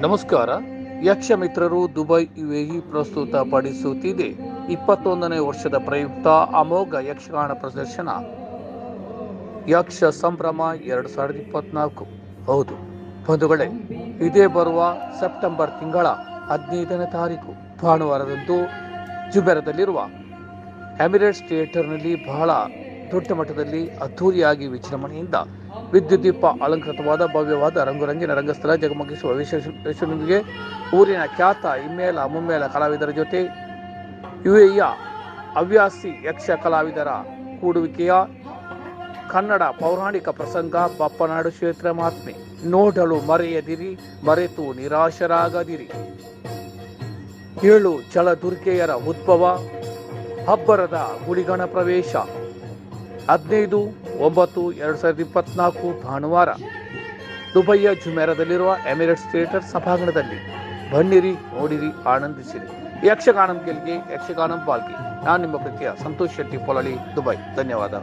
ನಮಸ್ಕಾರ. ಯಕ್ಷ ಮಿತ್ರರು ದುಬೈ ಯುಎಇ ಪ್ರಸ್ತುತಪಡಿಸುತ್ತಿದೆ 21ನೇ ವರ್ಷದ ಪ್ರಯುಕ್ತ ಅಮೋಘ ಯಕ್ಷಗಾನ ಪ್ರದರ್ಶನ ಯಕ್ಷ ಸಂಭ್ರಮ 2024. ಹೌದು ಬಂಧುಗಳೇ, ಇದೇ ಬರುವ ಸೆಪ್ಟೆಂಬರ್ ತಿಂಗಳ 15ನೇ ತಾರೀಕು ಭಾನುವಾರದಂದು ಜುಬೇರದಲ್ಲಿರುವ ಎಮಿರೇಟ್ಸ್ ಥಿಯೇಟರ್ನಲ್ಲಿ ಬಹಳ ದೊಡ್ಡ ಮಟ್ಟದಲ್ಲಿ ಅದ್ಧೂರಿಯಾಗಿ ವಿಜೃಂಭಣೆಯಿಂದ ವಿದ್ಯುತ್ ದೀಪ ಅಲಂಕೃತವಾದ ಭವ್ಯವಾದ ರಂಗುರಂಗಿನ ರಂಗಸ್ಥಳ ಜಗಮಗಿಸುವ ವಿಶೇಷದೊಂದಿಗೆ ಊರಿನ ಖ್ಯಾತ ಹಿಮ್ಮೇಳ ಮುಮ್ಮೇಳ ಕಲಾವಿದರ ಜೊತೆ ಯುಎಇಯ ಹವ್ಯಾಸಿ ಯಕ್ಷ ಕಲಾವಿದರ ಕೂಡುವಿಕೆಯ ಕನ್ನಡ ಪೌರಾಣಿಕ ಪ್ರಸಂಗ ಬಪ್ಪನಾಡು ಕ್ಷೇತ್ರ ಮಹಾತ್ಮೆ. ನೋಡಲು ಮರೆಯದಿರಿ, ಮರೆತು ನಿರಾಶರಾಗದಿರಿ. 7 ಜಲದುರ್ಗೆಯರ ಉದ್ಭವ, ಅಬ್ಬರದ ಗುಳಿಗಣ ಪ್ರವೇಶ 15/9/2024 ಭಾನುವಾರ ದುಬೈಯ ಜುಮೇರಾದಲ್ಲಿರುವ ಎಮಿರೇಟ್ಸ್ ಥಿಯೇಟರ್ ಸಭಾಂಗಣದಲ್ಲಿ. ಬನ್ನಿರಿ, ನೋಡಿರಿ, ಆನಂದಿಸಿರಿ. ಯಕ್ಷಗಾನಂ ಗೆಲ್ಗೆ, ಯಕ್ಷಗಾನಂ ಬಾಲ್ಗೆ. ನಾನು ನಿಮ್ಮ ಪ್ರೀತಿಯ ಸಂತೋಷ್ ಶೆಟ್ಟಿ ಪೊಲಳಿ, ದುಬೈ. ಧನ್ಯವಾದ.